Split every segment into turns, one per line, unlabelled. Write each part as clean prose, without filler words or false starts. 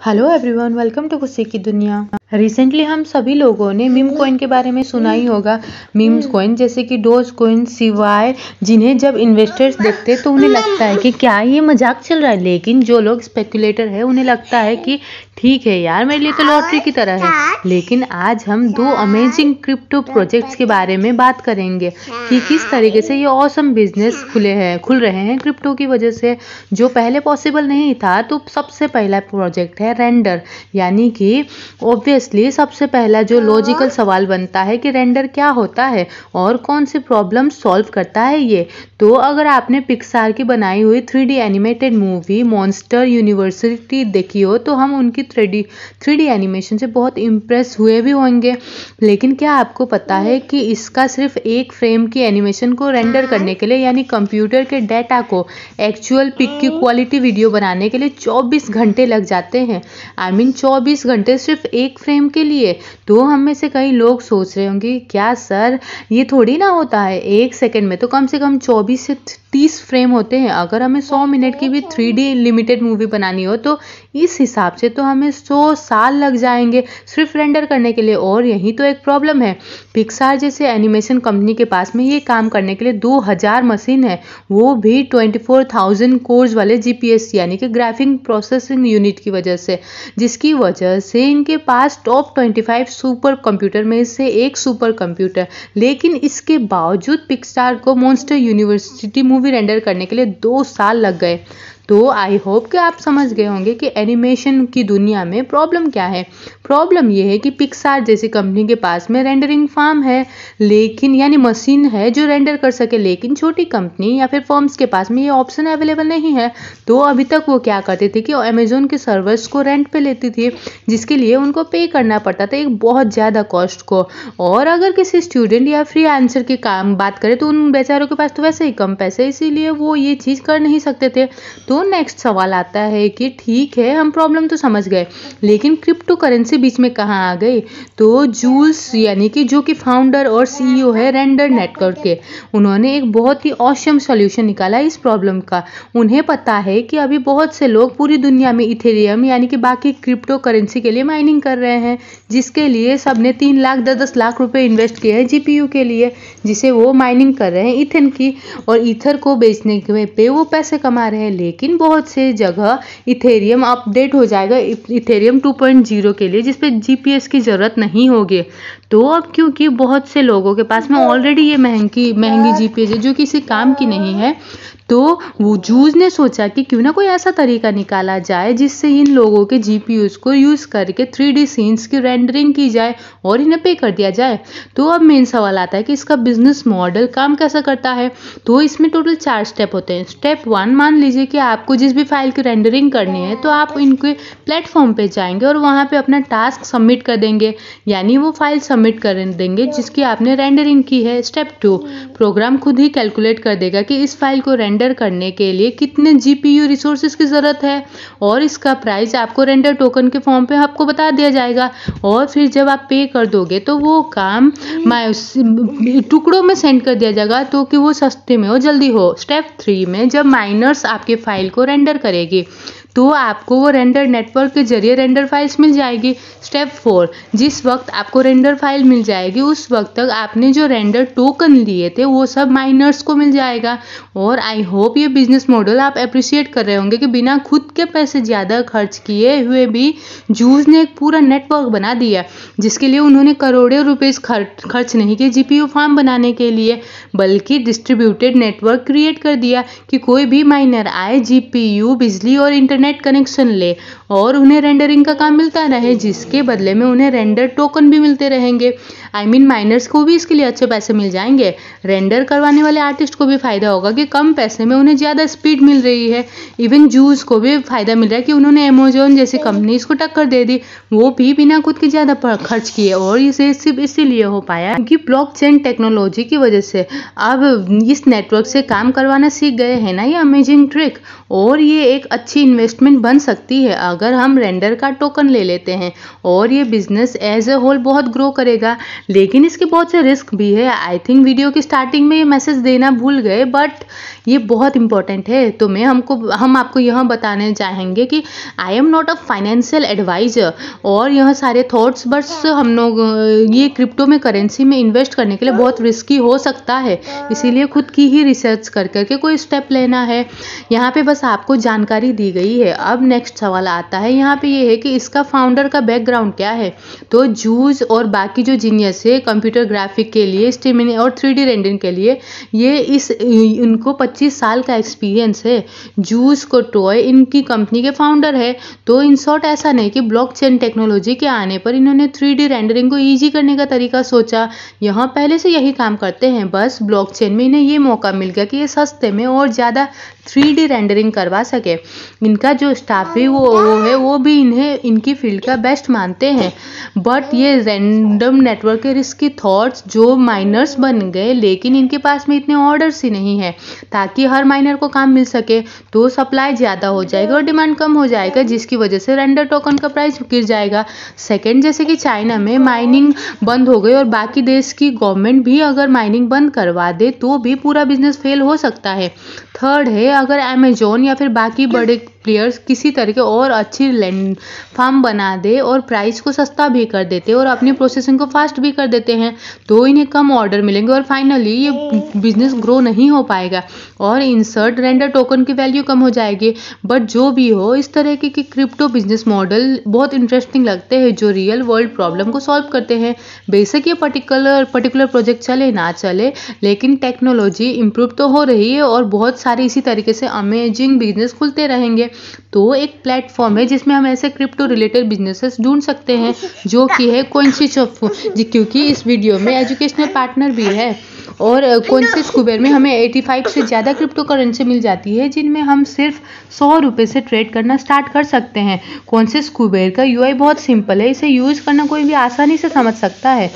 Hello everyone, welcome to खुशी की दुनिया। रिसेंटली हम सभी लोगों ने मीम कॉइन के बारे में सुना ही होगा। मीम्स कॉइन जैसे कि डोज कॉइन, सिवाय जिन्हें जब इन्वेस्टर्स देखते तो उन्हें लगता है कि क्या ये मजाक चल रहा है, लेकिन जो लोग स्पेकुलेटर है उन्हें लगता है कि ठीक है यार, मेरे लिए तो लॉटरी की तरह है। लेकिन आज हम दो अमेजिंग क्रिप्टो प्रोजेक्ट्स के बारे में बात करेंगे कि किस तरीके से ये ऑसम बिजनेस खुल रहे हैं क्रिप्टो की वजह से, जो पहले पॉसिबल नहीं था। तो सबसे पहला प्रोजेक्ट है रेंडर, यानी कि ऑब्वियसली सबसे पहला जो लॉजिकल सवाल बनता है कि रेंडर क्या होता है और कौन सी प्रॉब्लम सॉल्व करता है ये। तो अगर आपने पिक्सार की बनाई हुई 3D animated movie monster university देखी हो तो हम उनकी 3D एनिमेशन से बहुत इम्प्रेस हुए भी होंगे। लेकिन क्या आपको पता है कि इसका सिर्फ एक फ्रेम की एनिमेशन को रेंडर करने के लिए, यानी कंप्यूटर के डेटा को एक्चुअल पिक की क्वालिटी वीडियो बनाने के लिए 24 घंटे लग जाते हैं। 24 घंटे सिर्फ एक फ्रेम के लिए। तो हम में से कई लोग सोच रहे होंगे क्या सर, ये थोड़ी ना होता है, एक सेकंड में तो कम से कम 24 से 30 फ्रेम होते हैं। अगर हमें 100 मिनट की भी 3D लिमिटेड मूवी बनानी हो तो इस हिसाब से तो हमें 100 साल लग जाएंगे सिर्फ रेंडर करने के लिए। और यही तो एक प्रॉब्लम है, पिक्सार जैसे एनिमेशन कंपनी के पास में ये काम करने के लिए 2000 मशीन है, वो भी 24,000 कोर्स वाले जीपीएस यानी कि ग्राफिक प्रोसेसिंग यूनिट की वजह से, जिसकी वजह से इनके पास टॉप 25 सुपर कंप्यूटर में से एक सुपर कंप्यूटर। लेकिन इसके बावजूद पिक्सार को मॉन्स्टर यूनिवर्सिटी मूवी रेंडर करने के लिए 2 साल लग गए। तो आई होप कि आप समझ गए होंगे कि एनिमेशन की दुनिया में प्रॉब्लम क्या है। प्रॉब्लम यह है कि पिक्सार जैसी कंपनी के पास में रेंडरिंग फार्म है, लेकिन यानी मशीन है जो रेंडर कर सके, लेकिन छोटी कंपनी या फिर फर्म्स के पास में ये ऑप्शन अवेलेबल नहीं है। तो अभी तक वो क्या करते थे कि अमेजोन के सर्वर्स को रेंट पे लेती थी, जिसके लिए उनको पे करना पड़ता था एक बहुत ज़्यादा कॉस्ट को। और अगर किसी स्टूडेंट या फ्री आंसर की काम बात करें तो उन बेचारों के पास तो वैसे ही कम पैसे, इसीलिए वो ये चीज़ कर नहीं सकते थे। तो नेक्स्ट सवाल आता है कि ठीक है, हम प्रॉब्लम तो समझ गए, लेकिन क्रिप्टो करेंसी बीच में कहाँ आ गई। तो जूल्स यानी कि जो कि फाउंडर और सीईओ है रेंडर नेटवर्क के, उन्होंने एक बहुत ही ऑसम सॉल्यूशन निकाला इस प्रॉब्लम का। उन्हें पता है कि अभी बहुत से लोग पूरी दुनिया में इथेरियम यानी कि बाकी क्रिप्टो करेंसी के लिए माइनिंग कर रहे हैं, जिसके लिए सबने 3 लाख 10 लाख रुपए इन्वेस्ट किए हैं जीपीयू के लिए, जिसे वो माइनिंग कर रहे हैं ईथन की, और ईथर को बेचने पे वो पैसे कमा रहे हैं। लेकिन बहुत से जगह इथेरियम अपडेट हो जाएगा इथेरियम 2.0 के लिए, जिसपे जीपीएस की जरूरत नहीं होगी। तो अब क्योंकि बहुत से लोगों के पास में ऑलरेडी ये महंगी जीपीएस है जो किसी काम की नहीं है, तो वो जूज ने सोचा कि क्यों ना कोई ऐसा तरीका निकाला जाए जिससे इन लोगों के जीपीयूज को यूज करके 3D सीन्स की रेंडरिंग की जाए और इन्हें पे कर दिया जाए। तो अब मेन सवाल आता है कि इसका बिजनेस मॉडल काम कैसा करता है। तो इसमें टोटल 4 स्टेप होते हैं। स्टेप 1, मान लीजिए कि आपको जिस भी फाइल की रेंडरिंग करनी है तो आप इनके प्लेटफॉर्म पे जाएंगे और वहाँ पे अपना टास्क सबमिट कर देंगे, यानी वो फाइल सबमिट कर देंगे जिसकी आपने रेंडरिंग की है। स्टेप 2, प्रोग्राम खुद ही कैलकुलेट कर देगा कि इस फाइल को रेंडर करने के लिए कितने जीपीयू रिसोर्सेज की जरूरत है, और इसका प्राइस आपको रेंडर टोकन के फॉर्म पे आपको बता दिया जाएगा। और फिर जब आप पे कर दोगे तो वो काम टुकड़ों में सेंड कर दिया जाएगा तो कि वो सस्ते में हो, जल्दी हो। स्टेप 3 में जब माइनर्स आपके फाइल को रेंडर करेगी तो आपको वो रेंडर नेटवर्क के जरिए रेंडर फाइल्स मिल जाएगी। स्टेप 4, जिस वक्त आपको रेंडर फाइल मिल जाएगी उस वक्त तक आपने जो रेंडर टोकन लिए थे वो सब माइनर्स को मिल जाएगा। और आई होप ये बिजनेस मॉडल आप अप्रिशिएट कर रहे होंगे कि बिना खुद के पैसे ज़्यादा खर्च किए हुए भी जूस ने एक पूरा नेटवर्क बना दिया, जिसके लिए उन्होंने करोड़ों रुपए खर्च नहीं किए जीपीयू फार्म बनाने के लिए, बल्कि डिस्ट्रीब्यूटेड नेटवर्क क्रिएट कर दिया कि कोई भी माइनर आए, जीपीयू, बिजली और इंटरनेट कनेक्शन ले और उन्हें रेंडरिंग का काम मिलता रहे, जिसके बदले में उन्हें रेंडर टोकन भी मिलते रहेंगे। माइनर्स को भी इसके लिए अच्छे पैसे मिल जाएंगे। रेंडर करवाने वाले आर्टिस्ट को भी फायदा होगा कि कम पैसे में उन्हें ज़्यादा स्पीड मिल रही है। इवन जूस को भी फायदा मिल रहा है कि उन्होंने अमेजोन जैसी कंपनी इसको टक्कर दे दी, वो भी बिना खुद के ज़्यादा खर्च किए, और इसे सिर्फ इसीलिए हो पाया क्योंकि ब्लॉकचेन टेक्नोलॉजी की वजह से अब इस नेटवर्क से काम करवाना सीख गए हैं ना, ये अमेजिंग ट्रिक। और ये एक अच्छी इन्वेस्टमेंट बन सकती है अगर हम रेंडर का टोकन ले लेते हैं, और ये बिजनेस एज ए होल बहुत ग्रो करेगा। लेकिन इसके बहुत से रिस्क भी है। आई थिंक वीडियो की स्टार्टिंग में ये मैसेज देना भूल गए, बट ये बहुत इंपॉर्टेंट है। तो हम आपको यह बताने चाहेंगे कि I am not a financial advisor, और यह सारे थॉट्स बस हम लोग ये क्रिप्टो में करेंसी में इन्वेस्ट करने के लिए बहुत रिस्की हो सकता है, इसीलिए खुद की ही रिसर्च कर करके कोई स्टेप लेना है। यहाँ पे बस आपको जानकारी दी गई है। अब नेक्स्ट सवाल आता है यहाँ पे, ये है कि इसका फाउंडर का बैकग्राउंड क्या है। तो जूस और बाकी जो जीनियस है कंप्यूटर ग्राफिक के लिए, स्ट्रीमिंग और 3D रेंडरिंग के लिए, उनको 25 साल का एक्सपीरियंस है। जूस को टॉय इनकी कंपनी के फाउंडर है। तो इन शॉर्ट ऐसा नहीं कि ब्लॉकचेन टेक्नोलॉजी के आने पर इन्होंने 3D रेंडरिंग को ईजी करने का तरीका सोचा। यहाँ पहले से यही काम करते हैं, बस ब्लॉकचेन में इन्हें ये मौका मिल गया कि ये सस्ते में और ज़्यादा 3D रेंडरिंग करवा सके। इनका जो स्टाफ है वो भी इन्हें इनकी फील्ड का बेस्ट मानते हैं। बट ये रैंडम नेटवर्क के रिस्की थॉट्स जो माइनर्स बन गए, लेकिन इनके पास में इतने ऑर्डर्स ही नहीं है ताकि हर माइनर को काम मिल सके। तो सप्लाई ज़्यादा हो जाएगा और डिमांड कम हो जाएगा, जिसकी वजह से रेंडर टोकन का प्राइस गिर जाएगा। सेकेंड, जैसे कि चाइना में माइनिंग बंद हो गई और बाकी देश की गवर्नमेंट भी अगर माइनिंग बंद करवा दे तो भी पूरा बिजनेस फेल हो सकता है। थर्ड है, अगर अमेजोन या फिर बाकी बड़े प्लेयर्स किसी तरह के और अच्छी लैंड फार्म बना दे और प्राइस को सस्ता भी कर देते और अपनी प्रोसेसिंग को फास्ट भी कर देते हैं, तो इन्हें कम ऑर्डर मिलेंगे और फाइनली ये बिजनेस ग्रो नहीं हो पाएगा और इंसर्ट रेंडर टोकन की वैल्यू कम हो जाएगी। बट जो भी हो, इस तरह के क्रिप्टो बिजनेस मॉडल बहुत इंटरेस्टिंग लगते हैं जो रियल वर्ल्ड प्रॉब्लम को सॉल्व करते हैं। बेशक ये पर्टिकुलर प्रोजेक्ट चले ना चले, लेकिन टेक्नोलॉजी इम्प्रूव तो हो रही है और बहुत सारे इसी तरीके से अमेजिंग बिजनेस खुलते रहेंगे। तो एक प्लेटफॉर्म है जिसमें हम ऐसे क्रिप्टो रिलेटेड बिजनेसेस ढूंढ सकते हैं, जो कि है CoinSwitch, क्योंकि इस वीडियो में एजुकेशनल पार्टनर भी है। और CoinSwitch कुबेर में हमें 85 से ज़्यादा क्रिप्टो करेंसी मिल जाती है, जिनमें हम सिर्फ 100 रुपये से ट्रेड करना स्टार्ट कर सकते हैं। CoinSwitch कुबेर का UI बहुत सिंपल है, इसे यूज़ करना कोई भी आसानी से समझ सकता है।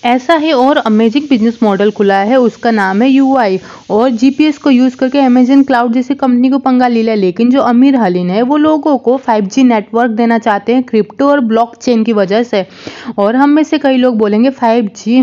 ऐसा है और अमेजिंग बिजनेस मॉडल खुला है, उसका नाम है UI, और GPS को यूज़ करके अमेजन क्लाउड जैसी कंपनी को पंगा ले लिया। लेकिन जो अमीर हलीन है वो लोगों को 5G नेटवर्क देना चाहते हैं क्रिप्टो और ब्लॉकचेन की वजह से। और हम में से कई लोग बोलेंगे 5G,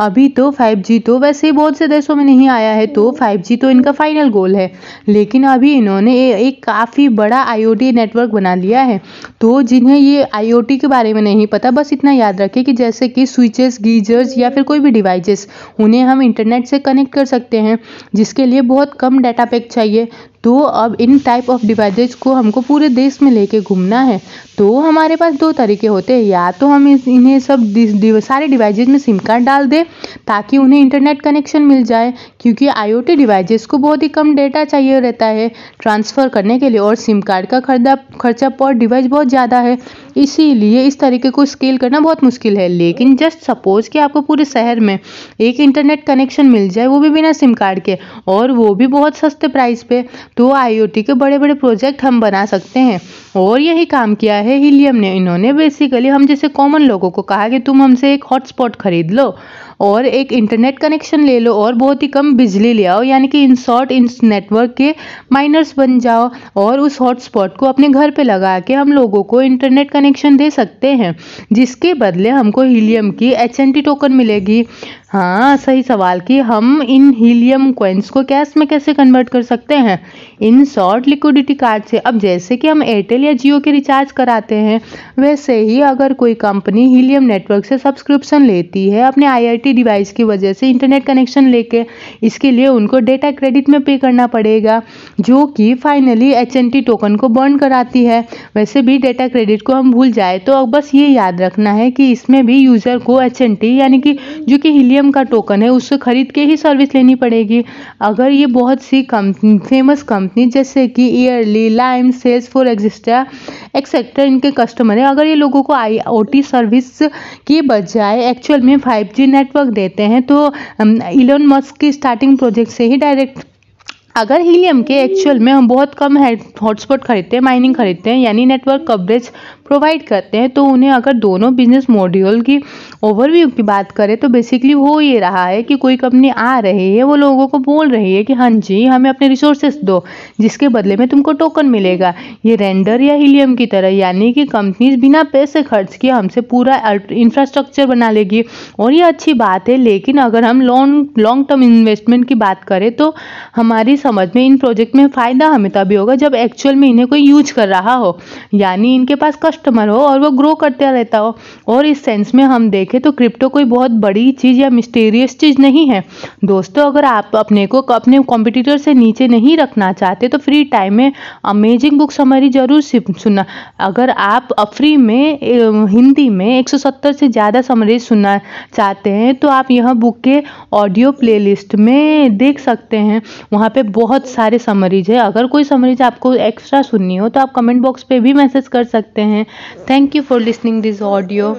अभी तो 5G तो वैसे ही बहुत से देशों में नहीं आया है, तो 5G तो इनका फाइनल गोल है। लेकिन अभी इन्होंने एक काफ़ी बड़ा IoT नेटवर्क बना लिया है। तो जिन्हें ये IoT के बारे में नहीं पता, बस इतना याद रखें कि जैसे कि स्विचेस, गीजर्स या फिर कोई भी डिवाइसेस, उन्हें हम इंटरनेट से कनेक्ट कर सकते हैं, जिसके लिए बहुत कम डाटा पैक चाहिए। तो अब इन टाइप ऑफ डिवाइसेस को हमको पूरे देश में लेके घूमना है। तो हमारे पास दो तरीके होते हैं, या तो हम इन्हें सब सारे डिवाइसेस में सिम कार्ड डाल दें ताकि उन्हें इंटरनेट कनेक्शन मिल जाए, क्योंकि IoT डिवाइसेस को बहुत ही कम डेटा चाहिए रहता है ट्रांसफ़र करने के लिए, और सिम कार्ड का खर्चा पर डिवाइस बहुत ज़्यादा है, इसीलिए इस तरीके को स्केल करना बहुत मुश्किल है। लेकिन जस्ट सपोज कि आपको पूरे शहर में एक इंटरनेट कनेक्शन मिल जाए, वो भी बिना सिम कार्ड के, और वो भी बहुत सस्ते प्राइस पे, तो IoT के बड़े बड़े प्रोजेक्ट हम बना सकते हैं। और यही काम किया है हीलियम ने। इन्होंने बेसिकली हम जैसे कॉमन लोगों को कहा कि तुम हमसे एक हॉटस्पॉट खरीद लो और एक इंटरनेट कनेक्शन ले लो और बहुत ही कम बिजली ले आओ, यानी कि इन शॉर्ट इस नेटवर्क के माइनर्स बन जाओ, और उस हॉटस्पॉट को अपने घर पे लगा के हम लोगों को इंटरनेट कनेक्शन दे सकते हैं, जिसके बदले हमको हीलियम की HNT टोकन मिलेगी। हाँ, सही सवाल कि हम इन हीलियम कॉइन्स को कैश में कैसे कन्वर्ट कर सकते हैं, इन शॉर्ट लिक्विडिटी कार्ड से। अब जैसे कि हम एयरटेल या जियो के रिचार्ज कराते हैं, वैसे ही अगर कोई कंपनी हीलियम नेटवर्क से सब्सक्रिप्शन लेती है अपने IoT डिवाइस की वजह से इंटरनेट कनेक्शन लेके, इसके लिए उनको डेटा क्रेडिट में पे करना पड़ेगा, जो कि फाइनली HNT टोकन को बर्न कराती है। वैसे भी डेटा क्रेडिट को हम भूल जाए तो अब बस ये याद रखना है कि इसमें भी यूज़र को HNT यानी कि जो कि हीलियम का टोकन है उससे खरीद के ही सर्विस लेनी पड़ेगी। अगर ये बहुत सी फेमस कंपनी जैसे कि ईयरली, लाइम, सेल्सफोर्स एक्सेट्रा इनके कस्टमर है, अगर ये लोगों को IoT सर्विस की बजाय एक्चुअल में 5G नेटवर्क देते हैं, तो इलोन मस्क की स्टार्टिंग प्रोजेक्ट से ही डायरेक्ट अगर हीलियम के एक्चुअल में हम बहुत कम हॉटस्पॉट खरीदते हैं, माइनिंग खरीदते हैं, यानी नेटवर्क कवरेज प्रोवाइड करते हैं, तो उन्हें अगर दोनों बिजनेस मॉड्यूल की ओवरव्यू की बात करें तो बेसिकली हो ये रहा है कि कोई कंपनी आ रही है, वो लोगों को बोल रही है कि हाँ जी हमें अपने रिसोर्सेस दो, जिसके बदले में तुमको टोकन मिलेगा। ये रेंडर या हीलियम की तरह, यानी कि कंपनीज बिना पैसे खर्च किए हमसे पूरा इंफ्रास्ट्रक्चर बना लेगी, और ये अच्छी बात है। लेकिन अगर हम लॉन्ग टर्म इन्वेस्टमेंट की बात करें तो हमारी समझ में इन प्रोजेक्ट में फ़ायदा हमें तभी होगा जब एक्चुअल में इन्हें कोई यूज कर रहा हो, यानी इनके पास कस्टमर हो और वो ग्रो करते रहता हो। और इस सेंस में हम देखें तो क्रिप्टो कोई बहुत बड़ी चीज़ या मिस्टीरियस चीज़ नहीं है दोस्तों। अगर आप अपने को अपने कॉम्पिटिटर से नीचे नहीं रखना चाहते तो फ्री टाइम में अमेजिंग बुक समरी जरूर सुनना। अगर आप फ्री में हिंदी में 170 से ज़्यादा समरी सुनना चाहते हैं तो आप यह बुक के ऑडियो प्लेलिस्ट में देख सकते हैं, वहाँ पे बहुत सारे समरीज है। अगर कोई समरीज आपको एक्स्ट्रा सुननी हो तो आप कमेंट बॉक्स पे भी मैसेज कर सकते हैं। Thank you for listening this audio.